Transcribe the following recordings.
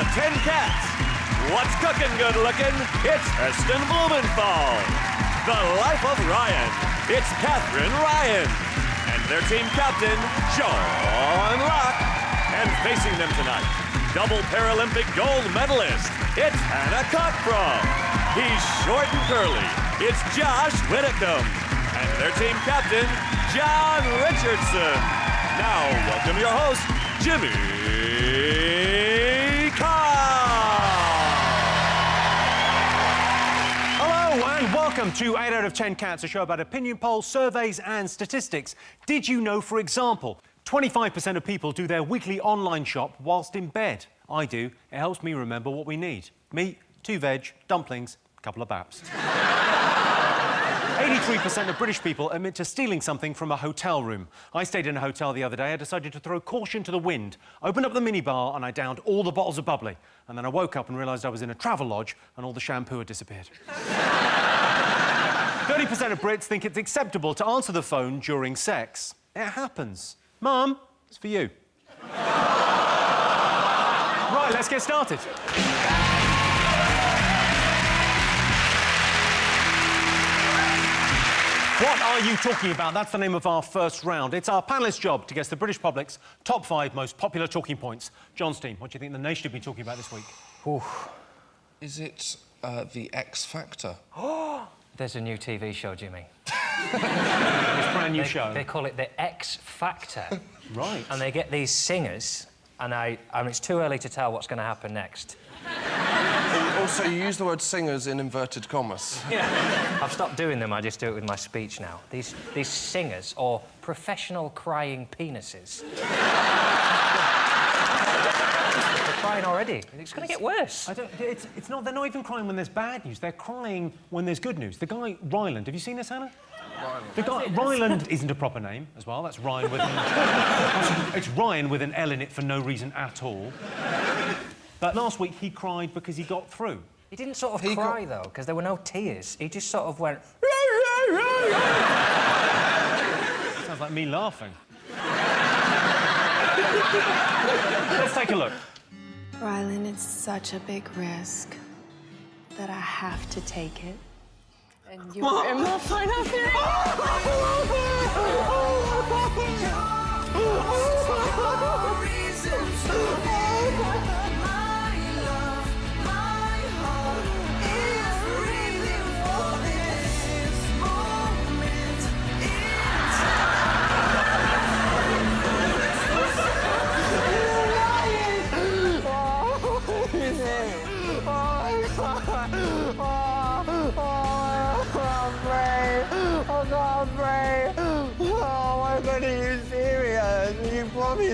of 10 cats. What's cooking good looking? It's Heston Blumenthal. The Life of Ryan. It's Katherine Ryan. And their team captain, John Locke. And facing them tonight, double Paralympic gold medalist, it's Hannah Cockroft. He's short and curly. It's Josh Widdicombe. And their team captain, John Richardson. Now, welcome your host, Jimmy Carr. Hello and welcome to 8 out of 10 Cats, a show about opinion polls, surveys and statistics. Did you know, for example, 25% of people do their weekly online shop whilst in bed? I do. It helps me remember what we need. Meat, 2 veg, dumplings, a couple of baps. 83% of British people admit to stealing something from a hotel room. I stayed in a hotel the other day. I decided to throw caution to the wind, opened up the minibar and I downed all the bottles of bubbly. And then I woke up and realised I was in a travel lodge and all the shampoo had disappeared. 30% of Brits think it's acceptable to answer the phone during sex. It happens. Mum, it's for you. Right, let's get started. What are you talking about? That's the name of our first round. It's our panellists' job to guess the British public's top 5 most popular talking points. John's team, what do you think the nation have been talking about this week? Ooh. Is it the X Factor? Oh, there's a new TV show, Jimmy. It's a brand new show. They call it the X Factor. Right. And they get these singers, and I mean, it's too early to tell what's going to happen next. Also, you use the word singers in inverted commas. Yeah. I've stopped doing them, I just do it with my speech now. These singers, or professional crying penises. They're crying already. It's going to get worse. It's not... They're not even crying when there's bad news. They're crying when there's good news. The guy, Ryland, have you seen this, Hannah? Ryland. The guy, Ryland isn't a proper name, as well. That's Ryan with an... It's Ryan with an L in it for no reason at all. But last week, he cried because he got through. He didn't sort of cry, though, because there were no tears. He just sort of went... Sounds like me laughing. Let's take a look. Ryland, it's such a big risk that I have to take it. And you are in my final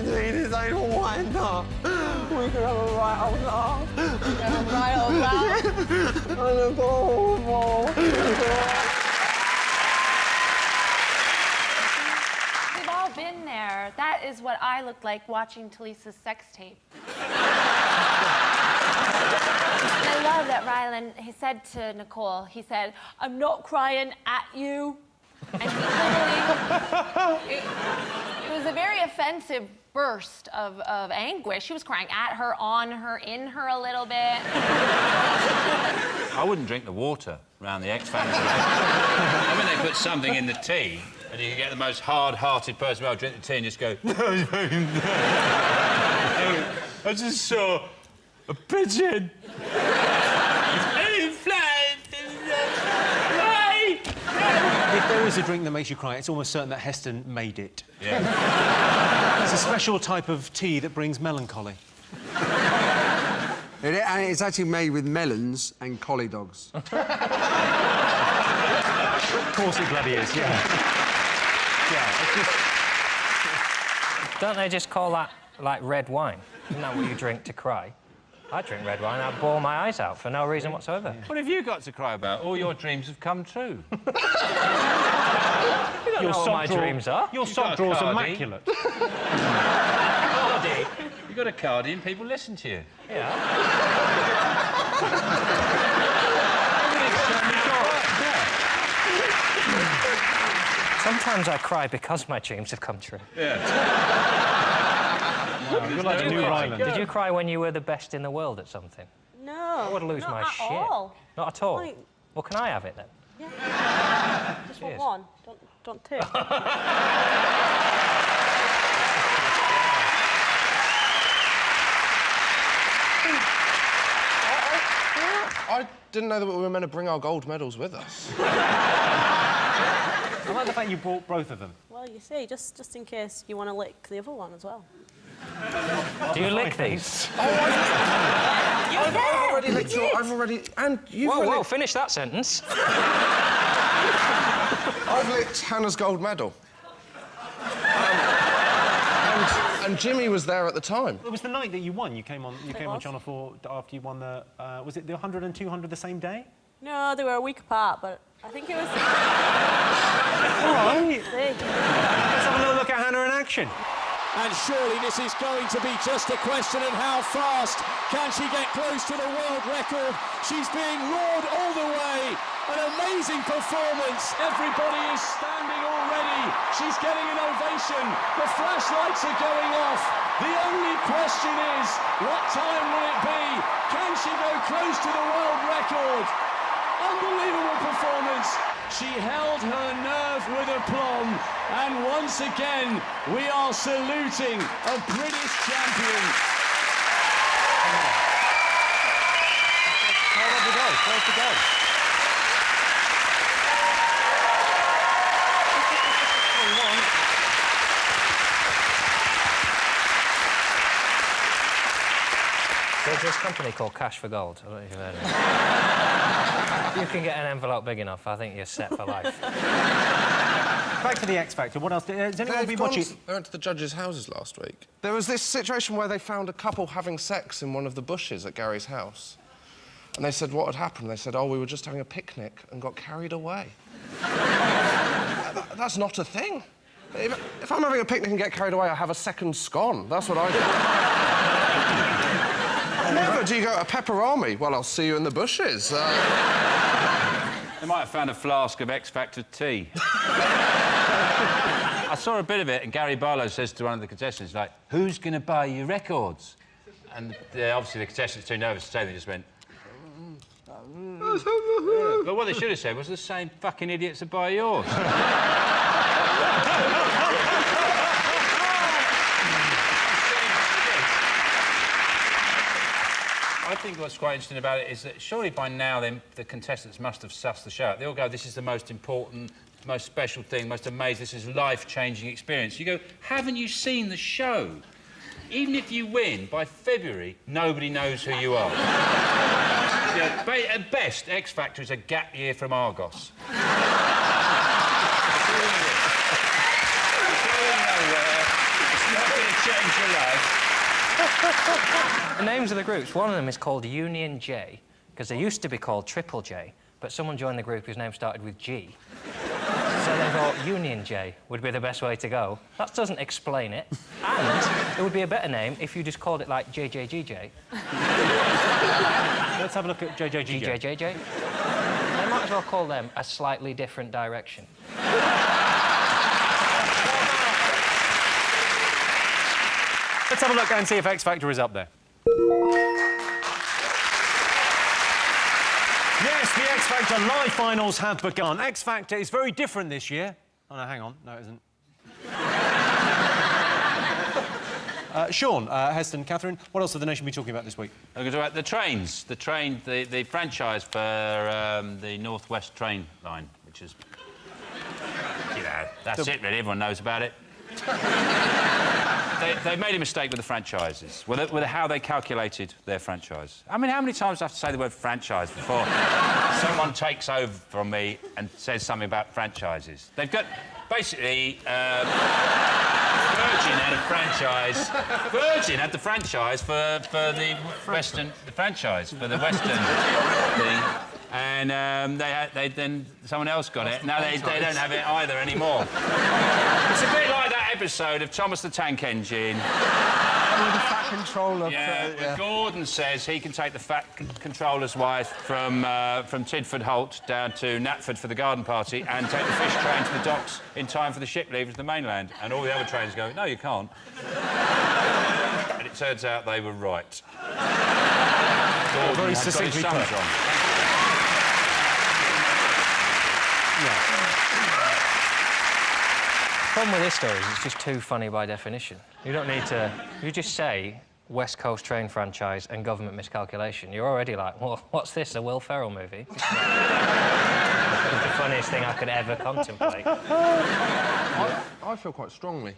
This ain't a wind-up. We could have a right old laugh. We could have a right old laugh. And a ball. We've all been there. That is what I looked like watching Talisa's sex tape. And I love that Ryland, he said to Nicole, he said, "I'm not crying at you." And he literally... It was a very offensive burst of anguish. He was crying at her, on her, in her a little bit. I wouldn't drink the water around the X Factor. I mean, they put something in the tea, and you can get the most hard-hearted person who'll drink the tea and just go... I just saw a pigeon. If there is a drink that makes you cry, it's almost certain that Heston made it. Yeah. It's a special type of tea that brings melancholy. And it's actually made with melons and collie dogs. Of course it bloody is, yeah. Yeah, it's just... Don't they just call that, like, red wine? Isn't that what you drink to cry? I drink red wine, I bawl my eyes out for no reason whatsoever. What have you got to cry about? All your dreams have come true. You don't know what my dreams are. Your sock drawer's immaculate. Cardi. You've got a cardi and people listen to you. Yeah. Sometimes I cry because my dreams have come true. Yeah. You're like the new Ryland. Did you cry when you were the best in the world at something? No. I would lose my shit. All. Not at all. Like... Well, can I have it then? Yeah. Just want one. Don't two. I didn't know that we were meant to bring our gold medals with us. I like the fact you brought both of them. Well, you see, just in case you want to lick the other one as well. Do you lick these? I've already licked your... I've already... And you've Whoa, finish that sentence. I've licked Hannah's gold medal. And Jimmy was there at the time. It was the night that you won. You came on Channel 4 after you won the... was it the 100 and 200 the same day? No, they were a week apart, but I think it was... All right. See? Let's have a little look at Hannah in action. And surely this is going to be just a question of how fast can she get close to the world record. She's being roared all the way. An amazing performance. Everybody is standing already. She's getting an ovation. The flashlights are going off. The only question is, what time will it be? Can she go close to the world record? Unbelievable performance. She held her nerve with aplomb, and once again, we are saluting a British champion. Where'd you go? Where'd you go? There's this company called Cash for Gold. I don't know if you've heard of it. If you can get an envelope big enough, I think you're set for life. Back to the X Factor. What else? Has anyone been watching? They went to the judges' houses last week. There was this situation where they found a couple having sex in one of the bushes at Gary's house. And they said what had happened. They said, oh, we were just having a picnic and got carried away. That's not a thing. If I'm having a picnic and get carried away, I have a second scone. That's what I do. Never do you go to Pepperami. Well, I'll see you in the bushes. They might have found a flask of X Factor tea. I saw a bit of it, and Gary Barlow says to one of the contestants, like, who's going to buy your records? And obviously the contestants too nervous to say, they just went... But what they should have said was the same fucking idiots that buy yours. I think what's quite interesting about it is that surely by now the contestants must have sussed the show out. They all go, this is the most important, most special thing, most amazing, this is life-changing experience. You go, haven't you seen the show? Even if you win, by February, nobody knows who you are. Yeah, at best, X Factor is a gap year from Argos. It's going nowhere. It's not going to change your life. The names of the groups, one of them is called Union J, because they used to be called Triple J, but someone joined the group whose name started with G. So they thought Union J would be the best way to go. That doesn't explain it. And it would be a better name if you just called it like JJGJ. Let's have a look at JJGJ. JJGJ. They might as well call them A Slightly Different Direction. Let's have a look and see if X Factor is up there. Yes, the X Factor live finals have begun. X Factor is very different this year. Oh, no, hang on. No, it isn't. Sean, Heston, Katherine, what else have the nation been talking about this week? We're going to talk about the trains. The franchise for the North West train line, which is... You know, that's it, really. Everyone knows about it. They made a mistake with the franchises, with how they calculated their franchise. I mean, how many times do I have to say the word franchise before someone takes over from me and says something about franchises? They've got... Basically, Virgin had a franchise... Virgin had the franchise for the Western... The franchise for the Western thing. And then someone else got it. Now they don't have it either anymore. It's a bit like that episode of Thomas the Tank Engine. With the fat controller. Yeah, Gordon says he can take the fat controller's wife from Tidford Holt down to Knapford for the garden party and take the fish train to the docks in time for the ship leaving to the mainland. And all the other trains go, no, you can't. it turns out they were right. Very succinctly put. The problem with this story is it's just too funny by definition. You don't need to... You just say West Coast train franchise and government miscalculation. You're already like, well, what's this, a Will Ferrell movie? It's the funniest thing I could ever contemplate. I feel quite strongly.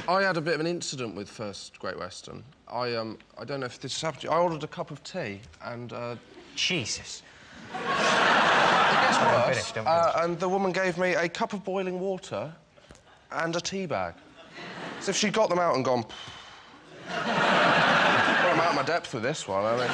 I had a bit of an incident with First Great Western. I don't know if this has happened to you. I ordered a cup of tea and... Jesus. It gets worse. Finished, and the woman gave me a cup of boiling water and a tea bag. As if she'd got them out and gone... Well, I'm out of my depth with this one, I mean...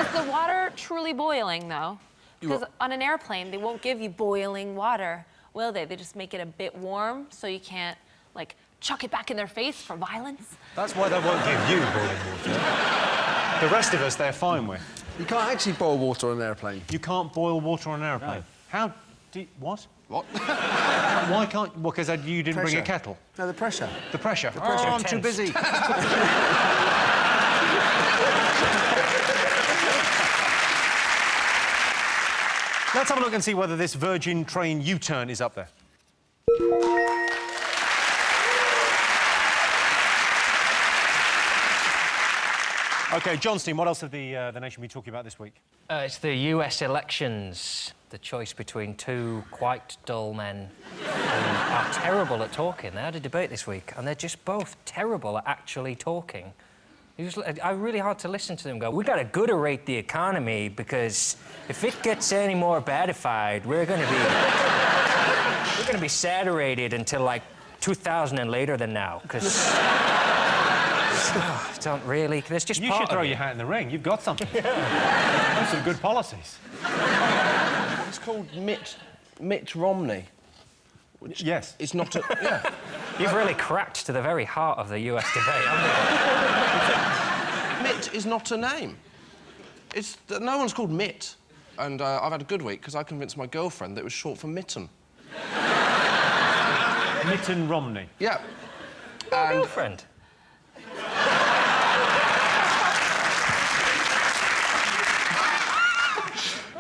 Was the water truly boiling, though? Because on an airplane, they won't give you boiling water, will they? They just make it a bit warm so you can't, like, chuck it back in their face for violence. That's why they won't give you boiling water. The rest of us, they're fine with. You can't actually boil water on an airplane. You can't boil water on an airplane. No. How do you... What? What? Why can't... Well, because you didn't bring a kettle. No, the pressure. The pressure. The pressure. Oh, I'm too busy. Let's have a look and see whether this Virgin train U-turn is up there. OK, John Steen, what else have the nation been talking about this week? It's the US elections. The choice between two quite dull men who are terrible at talking. They had a debate this week, and they're just both terrible at actually talking. I really hard to listen to them go, we got to good-rate the economy because if it gets any more badified, we're going to be saturated until, like, 2000 and later than now, because... don't really... There's just You should throw your hat in the ring. You've got something. Those some good policies. It's called Mitt Romney. Which yes. It's not a... Yeah. You've really cracked to the very heart of the US debate, haven't you? Mitt is not a name. No one's called Mitt. And I've had a good week because I convinced my girlfriend that it was short for mitten. Mitten Romney? Yeah. Your girlfriend?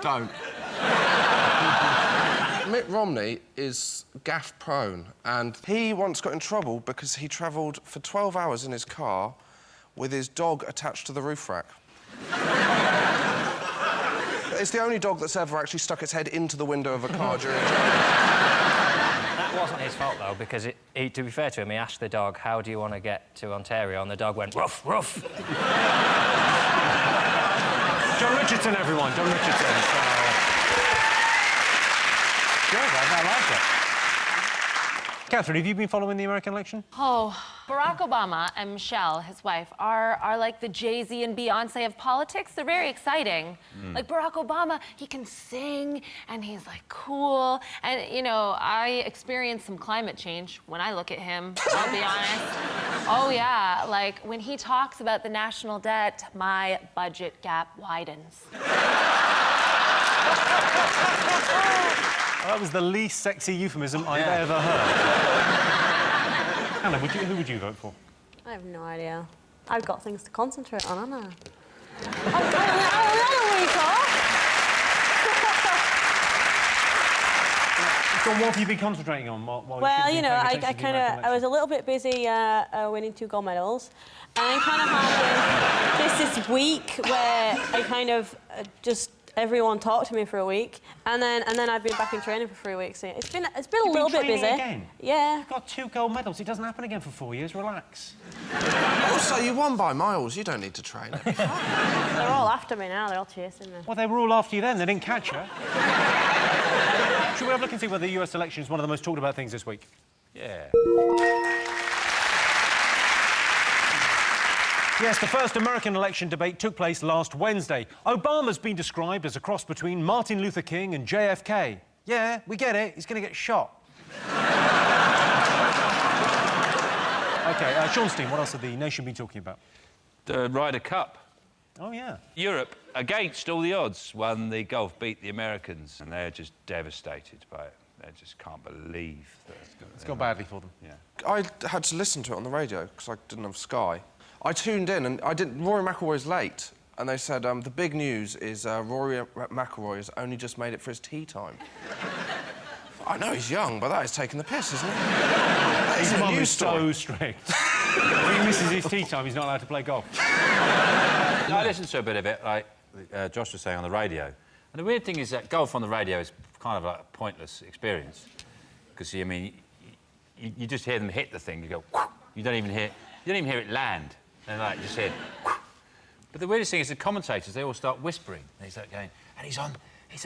Don't. Mitt Romney is gaff-prone, and he once got in trouble because he travelled for 12 hours in his car with his dog attached to the roof rack. It's the only dog that's ever actually stuck its head into the window of a car during a journey. That wasn't his fault, though, because to be fair to him, he asked the dog, how do you want to get to Ontario? And the dog went, ruff, ruff. John Richardson, everyone. John Richardson. Good, I like it. Catherine, have you been following the American election? Oh, Barack Obama and Michelle, his wife, are like the Jay-Z and Beyonce of politics. They're very exciting. Like, Barack Obama, he can sing, and he's, like, cool. And, you know, I experienced some climate change when I look at him, I'll be honest. Oh, yeah, like, when he talks about the national debt, my budget gap widens. Well, that was the least sexy euphemism I've ever heard. Anna, who would you vote for? I have no idea. I've got things to concentrate on, haven't I? So what have you been concentrating on? Well, you know, I was a little bit busy winning 2 gold medals, and I kind of had this week where I kind of just everyone talked to me for a week, and then I've been back in training for 3 weeks. It's been a little bit busy. Again? Yeah. You've got 2 gold medals. It doesn't happen again for 4 years. Relax. Also, you won by miles. You don't need to train. They're all after me now. They're all chasing me. Well, they were all after you then. They didn't catch you. Should we have a look and see whether the US election is one of the most talked about things this week? Yeah. Yes, the first American election debate took place last Wednesday. Obama's been described as a cross between Martin Luther King and JFK. Yeah, we get it. He's going to get shot. OK, Sean Steen, what else have the nation been talking about? The Ryder Cup. Oh, yeah. Europe, against all the odds, won the golf, beat the Americans, and they're just devastated by it. they just can't believe that it's gone badly for them. Yeah. I had to listen to it on the radio because I didn't have Sky. I tuned in and Rory McIlroy's late, and they said the big news is Rory McIlroy has only just made it for his tee time. I know he's young, but that is taking the piss, isn't it? His mum is so strict. If he misses his tee time, he's not allowed to play golf. I listened to a bit of it, like Josh was saying, on the radio. And the weird thing is that golf on the radio is kind of like a pointless experience. Because, I mean, you just hear them hit the thing, you go, whoosh, you don't even hear it land. And, like, you just hear, whoosh. But the weirdest thing is the commentators, they all start whispering. They start going, and he's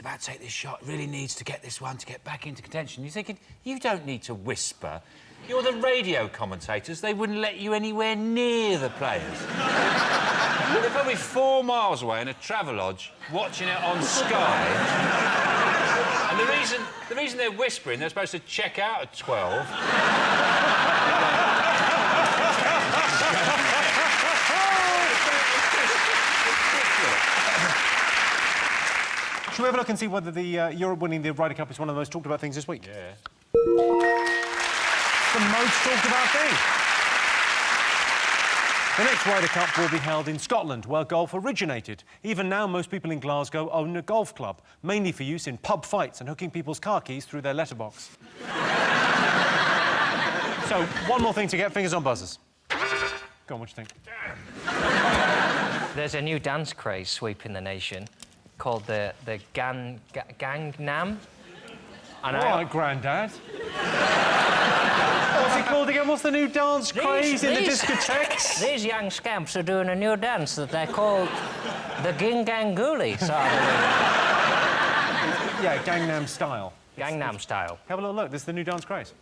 about to take this shot, really needs to get this one to get back into contention. You're thinking, you don't need to whisper. You're the radio commentators. They wouldn't let you anywhere near the players. They're probably 4 miles away in a travelodge watching it on Sky. And the reason they're whispering, they're supposed to check out at 12. Shall we have a look and see whether the Europe winning the Ryder Cup is one of the most talked about things this week? Yeah. The most talked about thing. The next Ryder Cup will be held in Scotland, where golf originated. Even now, most people in Glasgow own a golf club, mainly for use in pub fights and hooking people's car keys through their letterbox. So, one more thing to get fingers on buzzers. Go on, what do you think? There's a new dance craze sweeping the nation called the Gangnam. All right, Grandad. What's it called again? What's the new dance craze in the discotheques? These young scamps are doing a new dance that they call the Ginganguli, sort of. Yeah, Gangnam Style. Gangnam Style. Have a little look. This is the new dance craze.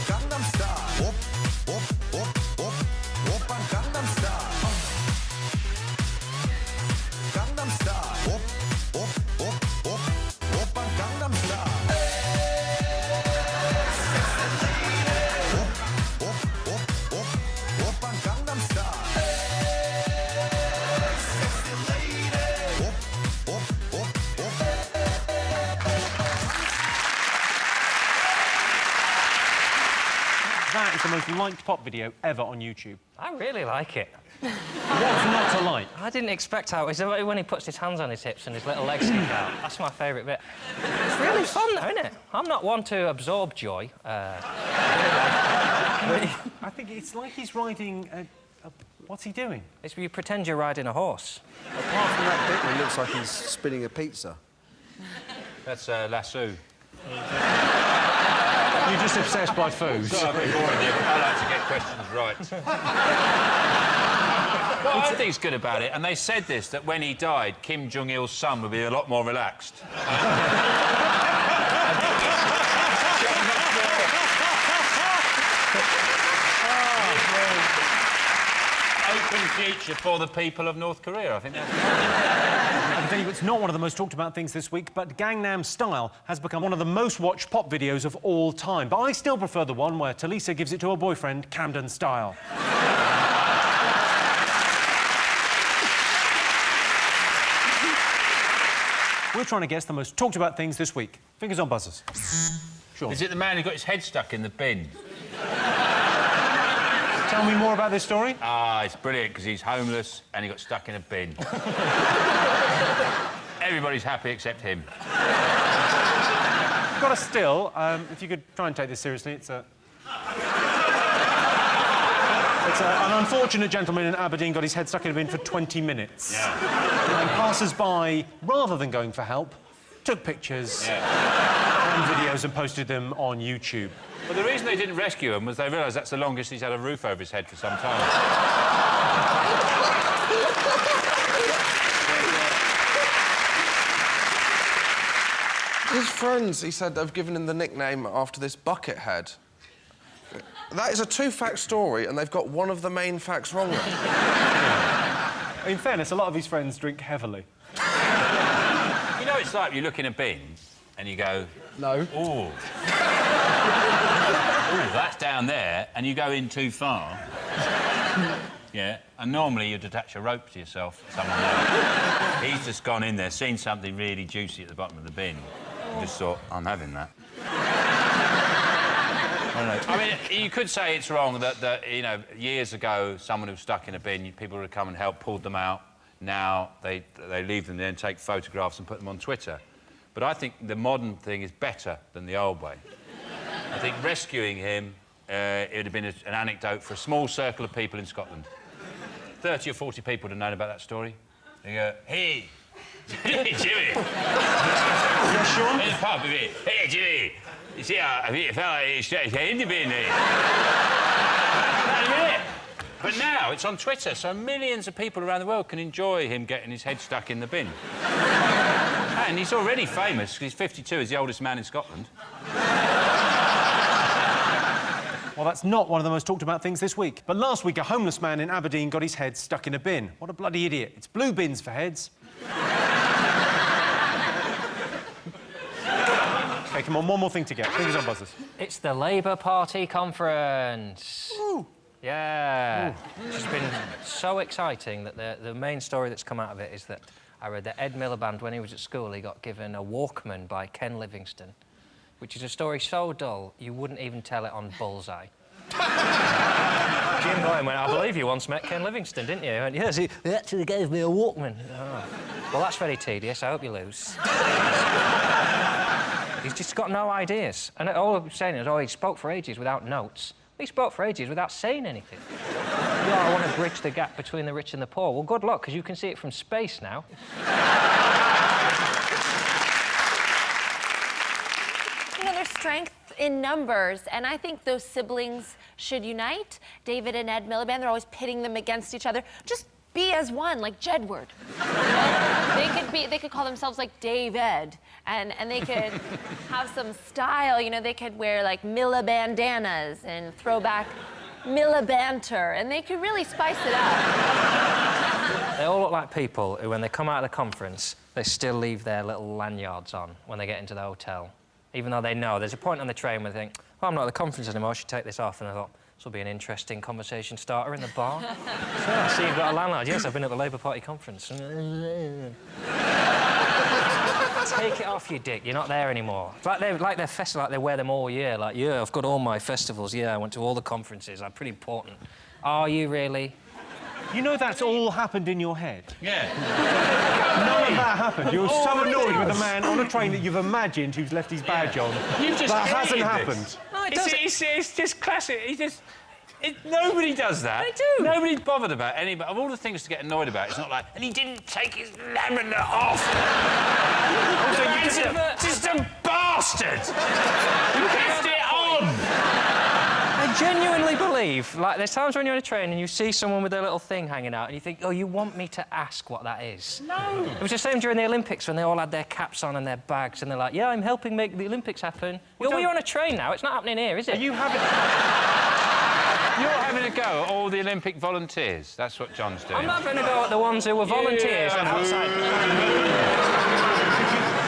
Gangnam Style. Op, op, op, op, op and Gangnam Style. Gangnam Style. Op, op, op, op, op and Gangnam Style. That is the most liked pop video ever on YouTube. I really like it. What's not to like? I didn't expect how it's when he puts his hands on his hips and his little legs stick out. That's my favourite bit. It's really fun, though, isn't it? I'm not one to absorb joy. I think it's like he's riding what's he doing? It's where you pretend you're riding a horse. Apart from that bit where it looks like he's spinning a pizza. That's lasso. You're just obsessed by food. Sorry, I'm a bit boring here, but I like to get questions right. What I think is good about it, and they said this, that when he died, Kim Jong-il's son would be a lot more relaxed. Open future for the people of North Korea, I think that's... I can tell you it's not one of the most talked about things this week, but Gangnam Style has become one of the most watched pop videos of all time. But I still prefer the one where Talisa gives it to her boyfriend, Camden Style. We're trying to guess the most talked about things this week. Fingers on buzzers. Sure. Is it the man who got his head stuck in the bin? Tell me more about this story. Ah, it's brilliant, because he's homeless and he got stuck in a bin. Everybody's happy except him. Got a still. If you could try and take this seriously, it's an unfortunate gentleman in Aberdeen got his head stuck in a bin for 20 minutes. Yeah. And passers-by, rather than going for help, took pictures and videos and posted them on YouTube. Well, the reason they didn't rescue him was they realised that's the longest he's had a roof over his head for some time. His friends, he said, have given him the nickname after this bucket head. That is a 2-fact story, and they've got one of the main facts wrong. In fairness, a lot of his friends drink heavily. You know, it's like you look in a bin and you go... No. Ooh. Ooh, that's down there, and you go in too far. Yeah, and normally you'd attach a rope to yourself, someone else. He's just gone in there, seen something really juicy at the bottom of the bin, Just thought, I'm having that. I mean, you could say it's wrong that, you know, years ago, someone who was stuck in a bin, people would have come and helped, pulled them out. Now they leave them there and take photographs and put them on Twitter. But I think the modern thing is better than the old way. I think rescuing him, it would have been an anecdote for a small circle of people in Scotland. 30 or 40 people would have known about that story. They go, hey, Jimmy. Yeah, Sean? In the pub, hey, Jimmy. You see, I think a fella stuck his head in the bin there. But now it's on Twitter, so millions of people around the world can enjoy him getting his head stuck in the bin. And he's already famous, because he's 52, he's the oldest man in Scotland. Well, that's not one of the most talked about things this week. But last week, a homeless man in Aberdeen got his head stuck in a bin. What a bloody idiot. It's blue bins for heads. OK, come on, one more thing to get. Fingers on buzzers. It's the Labour Party conference. Ooh. Yeah. Ooh. It's been so exciting that the main story that's come out of it is that I read that Ed Miliband, when he was at school, he got given a Walkman by Ken Livingstone, which is a story so dull you wouldn't even tell it on Bullseye. Jim Boyne went, I believe you once met Ken Livingstone, didn't you? He went, yes, he actually gave me a Walkman. Oh. Well, that's very tedious. I hope you lose. He's just got no ideas. And all I'm saying is, oh, he spoke for ages without notes. He spoke for ages without saying anything. I want to bridge the gap between the rich and the poor. Well, good luck, because you can see it from space now. You know, there's strength in numbers, and I think those siblings should unite. David and Ed Miliband, they're always pitting them against each other. Just be as one, like Jedward. You know? They could call themselves like Dave Ed, and they could have some style. You know, they could wear like Milibandanas and throw back Milibanter, and they could really spice it up. They all look like people who, when they come out of the conference, they still leave their little lanyards on when they get into the hotel. Even though they know there's a point on the train where they think, oh, I'm not at the conference anymore, I should take this off. And I thought, this will be an interesting conversation starter in the bar. So, I see you've got a landlord. Yes, I've been at the Labour Party conference. Take it off, you dick. You're not there anymore. It's like they're festive, like they wear them all year. Like, yeah, I've got all my festivals. Yeah, I went to all the conferences. I'm pretty important. Are you really? You know that's all happened in your head? Yeah. None of that happened. You're so annoyed with a man on a train that you've imagined who's left his badge on. You've just that hasn't this. happened. No, it's just classic. Nobody does that. They do. Nobody's bothered about any. Of all the things to get annoyed about, it's not like, and he didn't take his lamina off. Also, you're just a bastard. You left it on. I genuinely believe, like, there's times when you're on a train and you see someone with their little thing hanging out and you think, oh, you want me to ask what that is? No. It was the same during the Olympics when they all had their caps on and their bags and they're like, yeah, I'm helping make the Olympics happen. Well, you're on a train now. It's not happening here, is it? Are you having... You're having a go at all the Olympic volunteers. That's what John's doing. I'm not having a go at the ones who were volunteers outside.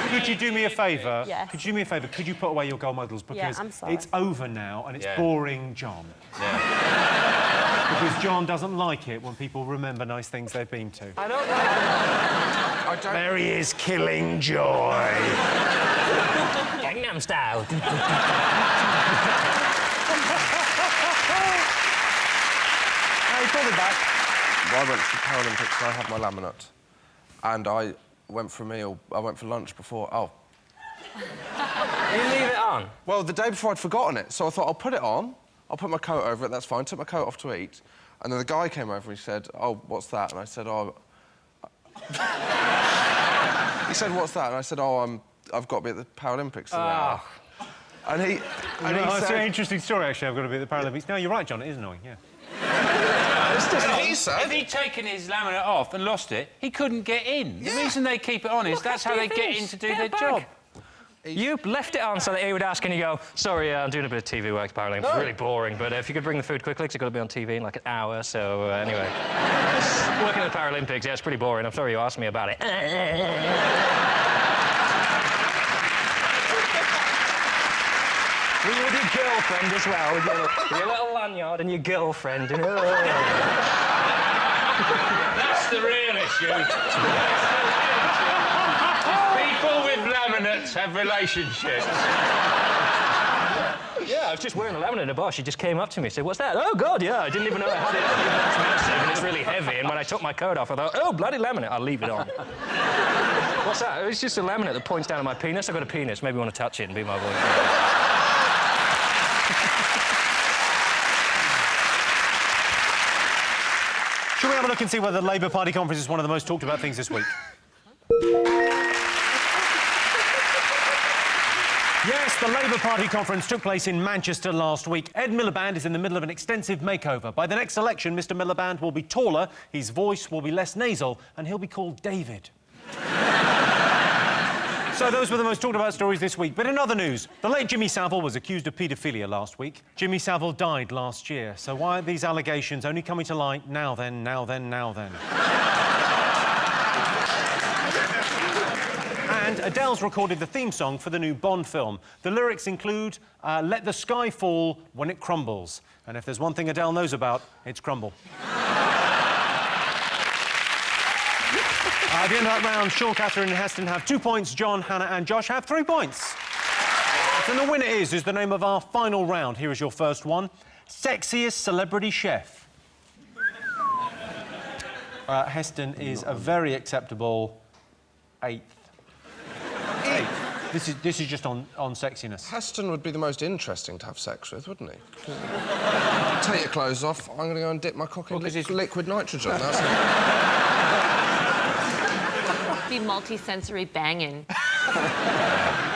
Could you do me a favour? Yes. Could you do me a favour? Could you put away your gold medals? Because I'm sorry. it's over now and it's boring John. Yeah. Because John doesn't like it when people remember nice things they've been to. I don't like that. There he is, killing joy. Gangnam Style. Hey, call me back. I went to the Paralympics and I had my laminate. And I went for a meal. I went for lunch before. Oh. You leave it on? Well, the day before I'd forgotten it, so I thought I'll put it on. I'll put my coat over it. That's fine. Took my coat off to eat, and then the guy came over and he said, "Oh, what's that?" And I said, "Oh." He said, "What's that?" And I said, "Oh, I've got to be at the Paralympics." And he said... It's an interesting story, actually. I've got to be at the Paralympics. No, you're right, John. It is annoying, yeah. If he'd taken his laminate off and lost it, he couldn't get in. The reason they keep it on is that's how they get in to do their job. You left it on so that he would ask and you go, sorry, I'm doing a bit of TV work, apparently. It's really boring, but if you could bring the food quickly, because it's got to be on TV in like an hour, so anyway. Working at the Paralympics, yeah, it's pretty boring. I'm sorry you asked me about it. With your girlfriend as well, with your little lanyard and your girlfriend. And, That's the real issue. People with laminates have relationships. Yeah, I was just wearing a laminate in a bar. She just came up to me and said, "What's that?" "Oh, God, yeah, I didn't even know I had it. It's massive and it's really heavy." And when I took my coat off, I thought, "Oh, bloody laminate, I'll leave it on." What's that? It's just a laminate that points down at my penis. I've got a penis. Maybe you want to touch it and be my boyfriend. Shall we have a look and see whether the Labour Party conference is one of the most talked about things this week? Yes, the Labour Party conference took place in Manchester last week. Ed Miliband is in the middle of an extensive makeover. By the next election, Mr Miliband will be taller, his voice will be less nasal, and he'll be called David. So those were the most talked about stories this week. But in other news, the late Jimmy Savile was accused of paedophilia last week. Jimmy Savile died last year. So why are these allegations only coming to light now then, now then, now then? And Adele's recorded the theme song for the new Bond film. The lyrics include, "Let the sky fall when it crumbles." And if there's one thing Adele knows about, it's crumble. At the end of that round, Sean, Catherine and Heston have 2 points. John, Hannah and Josh have 3 points. And the winner is the name of our final round. Here is your first one. Sexiest celebrity chef. Heston is a very acceptable 8th. This is just on sexiness. Heston would be the most interesting to have sex with, wouldn't he? Take your clothes off. I'm going to go and dip my cock in liquid nitrogen. That's Be multi-sensory banging.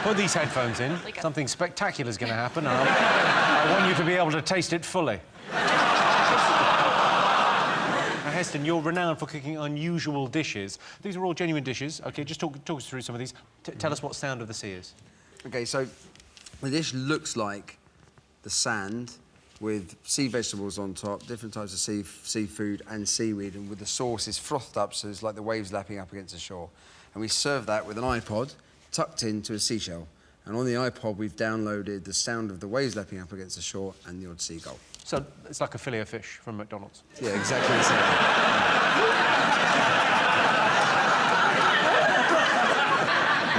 Put these headphones in. Something spectacular is going to happen. And I want you to be able to taste it fully. Now, Heston, you're renowned for cooking unusual dishes. These are all genuine dishes. OK, just talk us through some of these. Tell us what Sound of the Sea is. OK, so the dish looks like the sand with sea vegetables on top, different types of seafood and seaweed, and with the sauce is frothed up, so it's like the waves lapping up against the shore. And we serve that with an iPod tucked into a seashell. And on the iPod, we've downloaded the sound of the waves lapping up against the shore and the odd seagull. So it's like a fillet of fish from McDonald's. Yeah, exactly the same.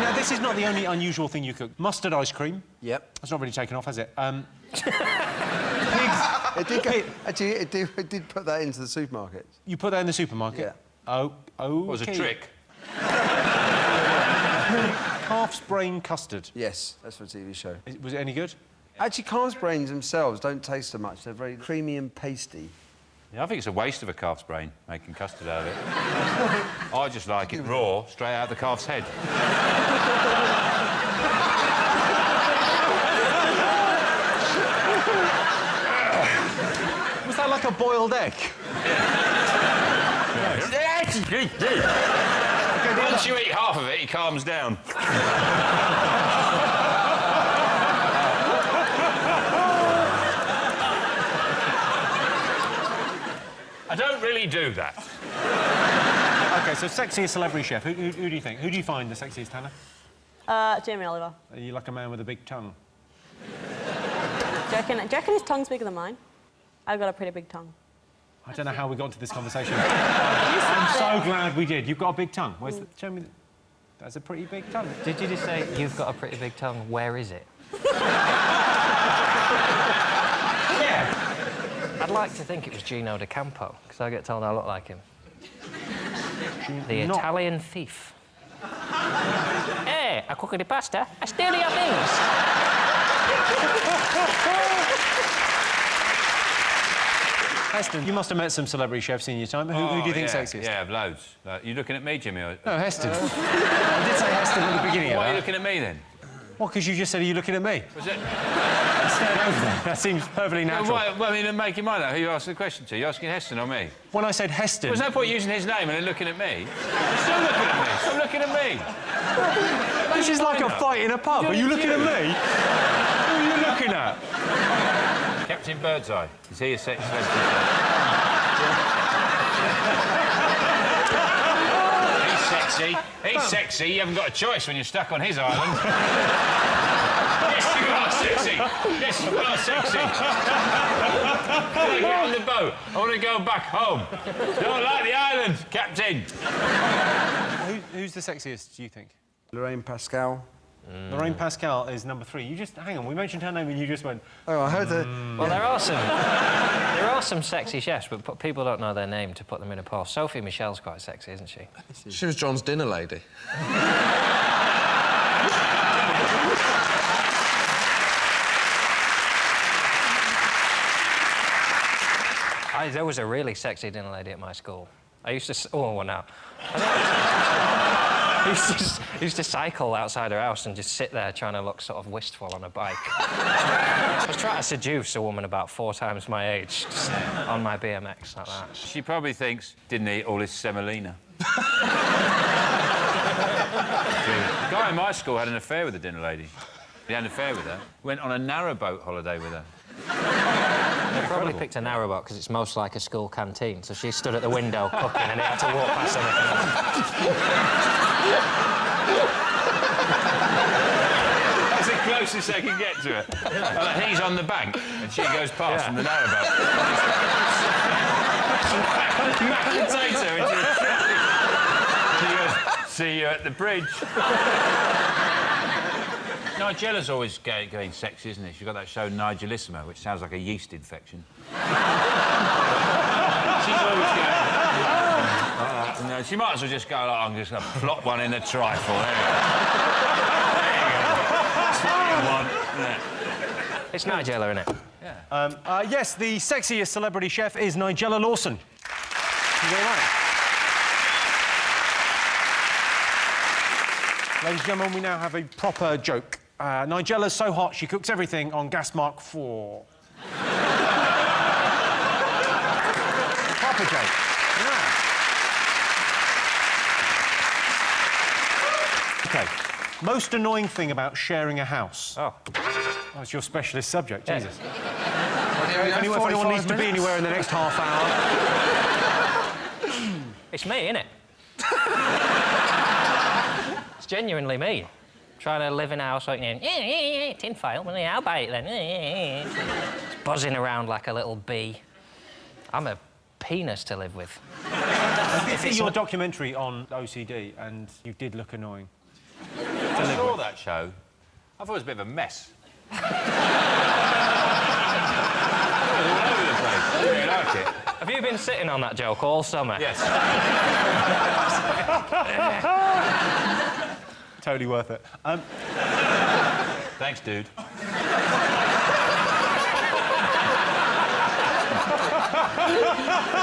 Now, this is not the only unusual thing you cook. Mustard ice cream. Yep. That's not really taken off, has it? Actually, it did put that into the supermarket. You put that in the supermarket? Yeah. Oh, What was a trick? Calf's brain custard. Yes, that's for a TV show. Was it any good? Actually, calf's brains themselves don't taste so much. They're very creamy and pasty. Yeah, I think it's a waste of a calf's brain, making custard out of it. I just like it raw, straight out of the calf's head. Was that like a boiled egg? Once you eat half of it, he calms down. I don't really do that. OK, so sexiest celebrity chef. Who do you think? Who do you find the sexiest, Hannah? Jamie Oliver. Are you like a man with a big tongue? Do you reckon his tongue's bigger than mine? I've got a pretty big tongue. I don't know how we got to this conversation. I'm so glad we did. You've got a big tongue. Where's the... Show me... That's a pretty big tongue. Did you just say, "You've got a pretty big tongue, where is it"? Yeah. I'd like to think it was Gino De Campo, because I get told I look like him. The Italian thief. Hey, I cook the pasta, I steal your things. Heston, you must have met some celebrity chefs in your time. Who do you think's sexiest? Yeah, loads. You looking at me, Jimmy? Or... No, Heston. I did say Heston at the beginning. Why are you looking at me, then? Well, because you just said, "Are you looking at me?" Was it... I stared over there. That seems perfectly natural. Well, I mean, make your mind up. Who are you asking the question to? Are you asking Heston or me? When I said Heston... There's no point using his name and then looking at me. You're still looking at me. Stop looking at me. This is like a fight in a pub. Are you looking at me? Who are you looking at? Captain Birdseye. Is he a sex celebrity? He's sexy. He's sexy. You haven't got a choice when you're stuck on his island. Yes, you are sexy. Yes, you are sexy. Can I get on the boat? I want to go back home. Don't like the island, Captain. Who's the sexiest, do you think? Lorraine Pascal. Lorraine Pascal is number 3. You just... Hang on, we mentioned her name and you just went... Oh, I heard the... Well, there are some sexy chefs, but people don't know their name to put them in a poll. Sophie Michelle's quite sexy, isn't she? She was John's dinner lady. There was a really sexy dinner lady at my school. I used to... Oh, well, now. I used to cycle outside her house and just sit there trying to look sort of wistful on a bike. I was trying to seduce a woman about 4 times my age, just on my BMX like that. She probably thinks, didn't eat all this semolina. The guy in my school had an affair with the dinner lady. He had an affair with her. Went on a narrowboat holiday with her. They probably picked a narrowboat because it's most like a school canteen, so she stood at the window cooking and he had to walk past anything. That's the closest they can get to it. Like, he's on the bank and she goes past in the narrowboat. Mashed potato into a trolley. She goes, see you at the bridge. Nigella's always going sexy, isn't it? She's got that show Nigelissima, which sounds like a yeast infection. She's always going... No, she might as well just go, like, I'm just going to plop one in the trifle. There you go. That's what you want, isn't it? It's Nigella, isn't it? Yeah. Yes, the sexiest celebrity chef is Nigella Lawson. You're all right. Ladies and gentlemen, we now have a proper joke. Nigella's so hot, she cooks everything on gas mark 4. Proper joke. Yeah. OK. Most annoying thing about sharing a house. Oh. That's your specialist subject, Yeah. Jesus. If anyone needs to be anywhere in the next half hour... It's me, innit? It's genuinely me. Trying to live in a house like, tin foil, well, yeah, I'll buy it then. It's buzzing around like a little bee. I'm a penis to live with. I did see your documentary on OCD, and you did look annoying. I saw that show. I thought it was a bit of a mess. All over the place. I really like it. Have you been sitting on that joke all summer? Yes. Totally worth it. Thanks, dude.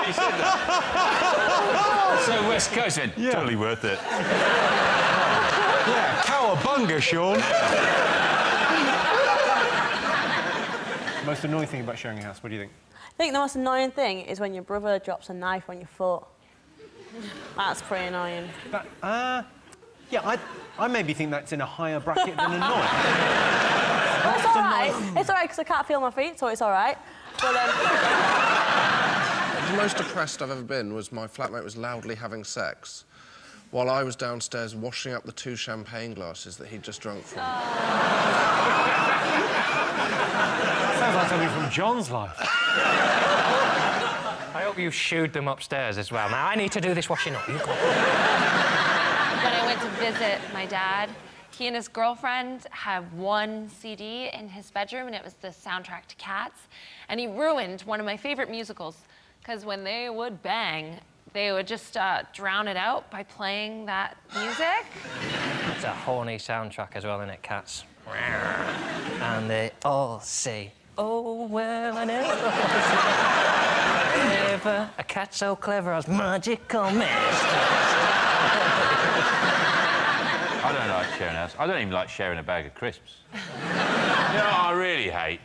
He said that. So West Coast went, Yeah. Totally worth it. Yeah, cowabunga, Sean. Most annoying thing about sharing a house, what do you think? I think the most annoying thing is when your brother drops a knife on your foot. That's pretty annoying. Yeah, I maybe think that's in a higher bracket than annoying. It's all right. It's all right because I can't feel my feet, so it's all right. But, The most depressed I've ever been was my flatmate was loudly having sex while I was downstairs washing up the 2 champagne glasses that he'd just drunk from. Sounds like something from John's life. I hope you shooed them upstairs as well. Now, I need to do this washing up. You go. When I went to visit my dad, he and his girlfriend had one CD in his bedroom, and it was the soundtrack to Cats. And he ruined one of my favorite musicals, because when they would bang, they would just drown it out by playing that music. It's a horny soundtrack as well, isn't it, Cats? And they all say, oh, well, I never a cat so clever as magical mist. I don't like sharing a house. I don't even like sharing a bag of crisps. You know what I really hate?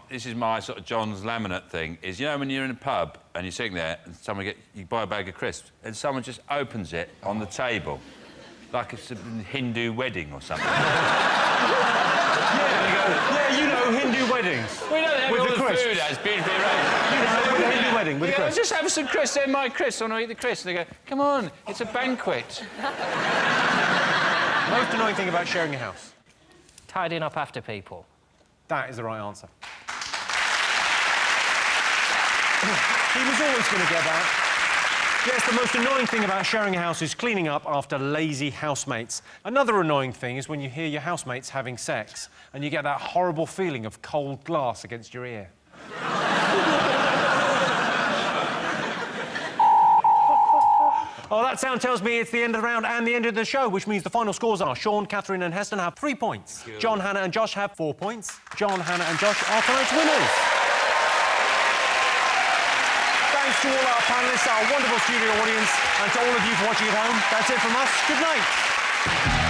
This is my sort of John's laminate thing, is, you know, when you're in a pub and you're sitting there and you buy a bag of crisps and someone just opens it on the table like it's a Hindu wedding or something. Yeah, you know, Hindu weddings. We don't have with all the the crisps. food as beautifully arranged. You know, with a Hindu wedding, with the crisps. Just have some crisps, they're my crisps, I want to eat the crisps. They go, come on, it's a banquet. Most annoying thing about sharing a house? Tidying up after people. That is the right answer. He was always going to get that. Yes, the most annoying thing about sharing a house is cleaning up after lazy housemates. Another annoying thing is when you hear your housemates having sex and you get that horrible feeling of cold glass against your ear. Oh, that sound tells me it's the end of the round and the end of the show, which means the final scores are Sean, Katherine and Heston have 3 points. Good. John, Hannah and Josh have 4 points. John, Hannah and Josh are tonight's winners. Thanks to all our panellists, our wonderful studio audience, and to all of you for watching at home. That's it from us. Good night.